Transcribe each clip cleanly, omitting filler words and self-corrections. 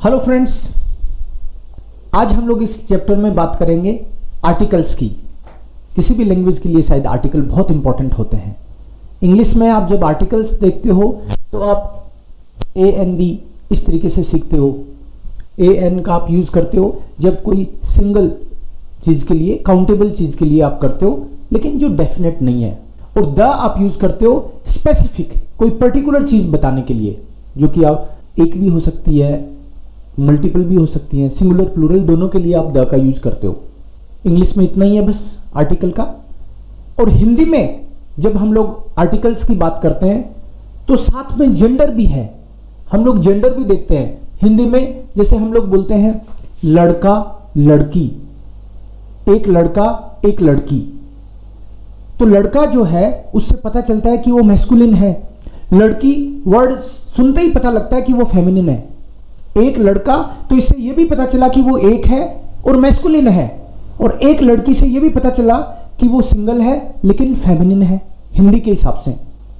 Hello friends, आज हम लोग इस चैप्टर में बात करेंगे आर्टिकल्स की। किसी भी लैंग्वेज के लिए शायद आर्टिकल बहुत इंपॉर्टेंट होते हैं। इंग्लिश में आप जब आर्टिकल्स देखते हो तो आप ए एन बी इस तरीके से सीखते हो। ए एन का आप यूज करते हो जब कोई सिंगल चीज के लिए, काउंटेबल चीज के लिए आप करते हो, लेकिन जो डेफिनेट नहीं है। और द आप यूज करते हो स्पेसिफिक, कोई पर्टिकुलर चीज बताने के लिए, जो कि आप एक भी हो सकती है, मल्टीपल भी हो सकती है, सिंगुलर प्लूरल दोनों के लिए आप द का यूज करते हो। इंग्लिश में इतना ही है बस आर्टिकल का। और हिंदी में जब हम लोग आर्टिकल्स की बात करते हैं तो साथ में जेंडर भी है। हम लोग जेंडर भी देखते हैं हिंदी में। जैसे हम लोग बोलते हैं लड़का लड़की, एक लड़का एक लड़की, तो लड़का जो है उससे पता चलता है कि वो मैस्कुलिन है। लड़की वर्ड सुनते ही पता लगता है कि वो फेमिनिन है। एक लड़का, तो इससे यह भी पता चला कि वो एक है और मैस्कुलिन है। और एक लड़की से यह भी पता चला कि वो सिंगल है लेकिन फेमिनिन है। हिंदी के हिसाब से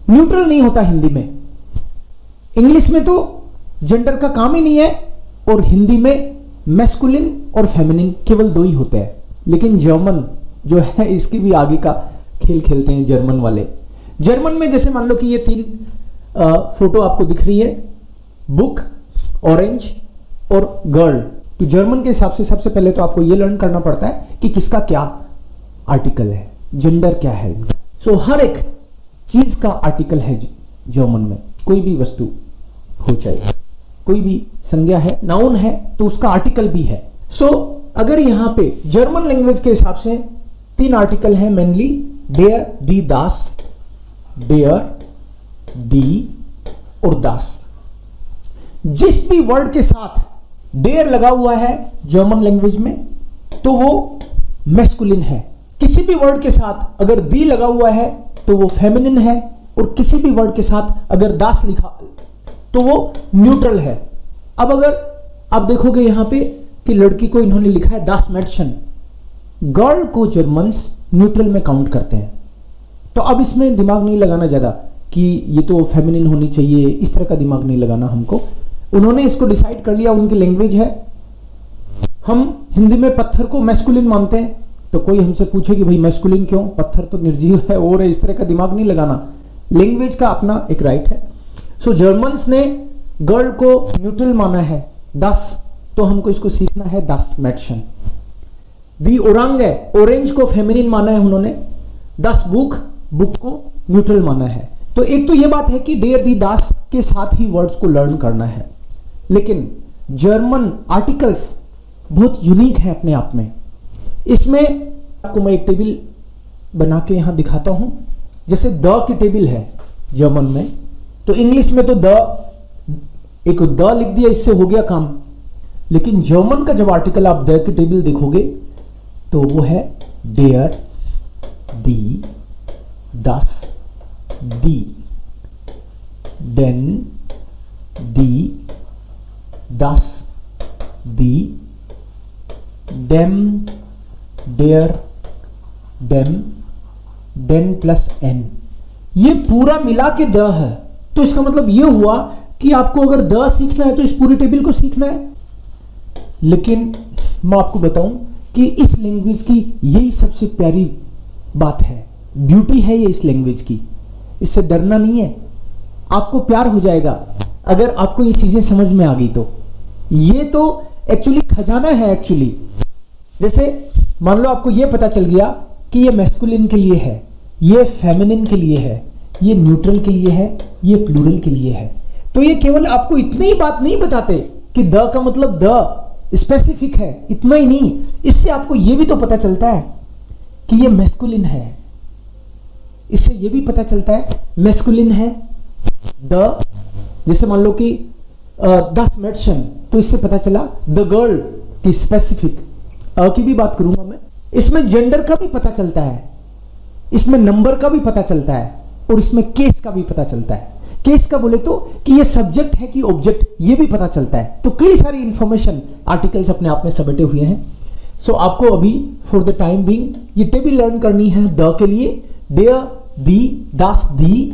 न्यूट्रल नहीं होता हिंदी में। इंग्लिश में तो जेंडर का काम ही नहीं है, और हिंदी में मैस्कुलिन और फेमिनिन केवल दो ही होते हैं। लेकिन जर्मन जो है इसकी भी आगे का खेल खेलते हैं जर्मन वाले। जर्मन में जैसे मान लो कि ये तीन फोटो आपको दिख रही है, बुक, ऑरेंज और गर्ल। तो जर्मन के हिसाब से सबसे पहले तो आपको ये लर्न करना पड़ता है कि किसका क्या आर्टिकल है, जेंडर क्या है इनका। सो हर एक चीज का आर्टिकल है जर्मन में। कोई भी वस्तु हो, चाहे कोई भी संज्ञा है, नाउन है, तो उसका आर्टिकल भी है। सो अगर यहां पे जर्मन लैंग्वेज के हिसाब से तीन आर्टिकल है मेनली, डेयर, दी, दास। डेयर, दी और दास। जिस भी वर्ड के साथ डेयर लगा हुआ है जर्मन लैंग्वेज में तो वो मैस्कुलिन है। किसी भी वर्ड के साथ अगर दी लगा हुआ है तो वो फेमिनिन है, और किसी भी वर्ड के साथ अगर दास लिखा तो वो न्यूट्रल है। अब अगर आप देखोगे यहां पे कि लड़की को इन्होंने लिखा है दास मैडसन, गर्ल को जर्मन्स न्यूट्रल में काउंट करते हैं। तो अब इसमें दिमाग नहीं लगाना ज्यादा कि ये तो फेमिनिन होनी चाहिए, इस तरह का दिमाग नहीं लगाना हमको। उन्होंने इसको डिसाइड कर लिया, उनकी लैंग्वेज है। हम हिंदी में पत्थर को मैस्कुलिन मानते हैं, तो कोई हमसे पूछे कि भाई मैस्कुलिन क्यों, पत्थर तो निर्जीव है और है, इस तरह का दिमाग नहीं लगाना। लैंग्वेज का अपना एक राइट है। सो जर्मन्स ने गर्ल को न्यूट्रल माना है, दास, तो हमको इसको सीखना है दास मैडसन। दी ओरांग है, ऑरेंज को फेमिनिन माना है उन्होंने। दास बुक, बुक को न्यूट्रल माना है। तो एक तो ये बात है कि डेयर, दी, दास के साथ ही वर्ड्स को लर्न करना है। लेकिन जर्मन आर्टिकल्स बहुत यूनिक है अपने आप में। इसमें आपको मैं एक टेबल बना के यहां दिखाता हूं। जैसे द की टेबल है जर्मन में, तो इंग्लिश में तो द, एक द लिख दिया, इससे हो गया काम। लेकिन जर्मन का जब आर्टिकल आप द की टेबल देखोगे तो वो है डेयर, दी, दास, दी, देन, दी, दास, दी, डेम, डेयर, डेम, डेन प्लस एन। ये पूरा मिला के द है। तो इसका मतलब ये हुआ कि आपको अगर द सीखना है तो इस पूरी टेबल को सीखना है। लेकिन मैं आपको बताऊं कि इस लैंग्वेज की यही सबसे प्यारी बात है, ब्यूटी है ये इस लैंग्वेज की। इससे डरना नहीं है, आपको प्यार हो जाएगा अगर आपको ये चीजें समझ में आ गई तो। ये तो एक्चुअली खजाना है एक्चुअली। जैसे मान लो आपको ये पता चल गया कि ये मैस्कुलिन के लिए है, ये फेमिनिन के लिए है, ये न्यूट्रल के लिए है, ये प्लूरल के लिए है। तो ये केवल आपको इतनी ही बात नहीं बताते कि द का मतलब द स्पेसिफिक है, इतना ही नहीं, इससे आपको ये भी तो पता चलता है कि ये मैस्कुलिन है। इससे ये भी पता चलता है मैस्कुलिन है द। जैसे मान लो कि दास मैडसन, तो इससे पता चला द गर्ल की स्पेसिफिक की भी बात करूंगा मैं। इसमें जेंडर का भी पता चलता है, इसमें नंबर का भी पता चलता है, और इसमें केस का भी पता चलता है। केस का बोले तो कि ये सब्जेक्ट है कि ऑब्जेक्ट, ये भी पता चलता है। तो कई सारी इंफॉर्मेशन आर्टिकल्स अपने आप में समेटे हुए हैं। सो आपको अभी फॉर द टाइम बीइंग ये टेबल लर्न करनी है द के लिए। डेयर, दी, दास, दी,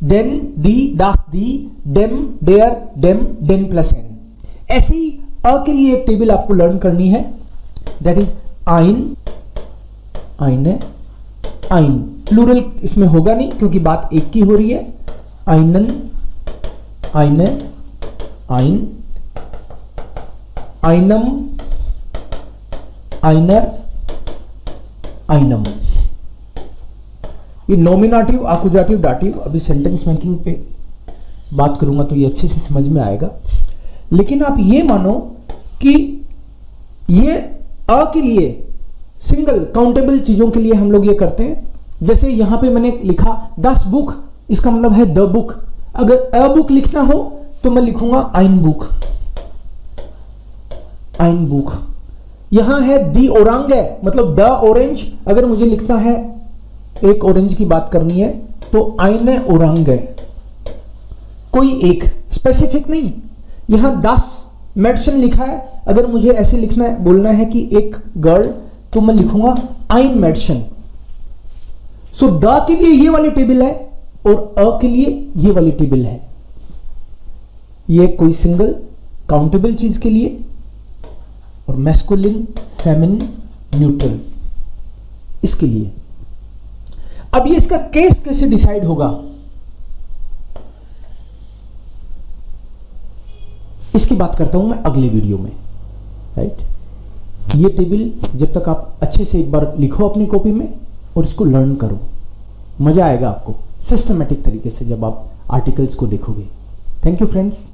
देन, दी, दास, दी, डेम, डेयर, डेम, डेन प्लस एन। ऐसे ही अ के लिए एक टेबल आपको लर्न करनी है, दैट इज आइन, आइने, आइन। प्लूरल इसमें होगा नहीं क्योंकि बात एक की हो रही है। आइनन, आइने, आइन, आइनम, आइनर, आइनम। ये नॉमिनेटिव, आकुजाटिव, दाटिव, अभी सेंटेंस मेकिंग पे बात करूंगा तो ये अच्छे से समझ में आएगा। लेकिन आप ये मानो कि ये अ के लिए सिंगल काउंटेबल चीजों के लिए हम लोग ये करते हैं। जैसे यहां पे मैंने लिखा 10 बुक, इसका मतलब है द बुक। अगर अ बुक लिखना हो तो मैं लिखूंगा आइन बुक, आइन बुक। यहां है दी ओरंग है, मतलब द ऑरेंज। अगर मुझे लिखना है एक ऑरेंज की बात करनी है तो आइने ओरंग है, कोई एक स्पेसिफिक नहीं। यहां 10 मेडिसिन लिखा है, अगर मुझे ऐसे लिखना है, बोलना है कि एक गर्ल, तो मैं लिखूंगा आइन मेडिसिन। सो द के लिए ये वाली टेबल है और अ के लिए ये वाली टेबल है। ये कोई सिंगल काउंटेबल चीज के लिए, और मैस्कुलिन, फेमिनिन, न्यूट्रल इसके लिए। अब ये इसका केस कैसे डिसाइड होगा, इसकी बात करता हूं मैं अगले वीडियो में, राइट। ये टेबल जब तक आप अच्छे से एक बार लिखो अपनी कॉपी में और इसको लर्न करो, मजा आएगा आपको सिस्टमैटिक तरीके से जब आप आर्टिकल्स को देखोगे। Thank you friends.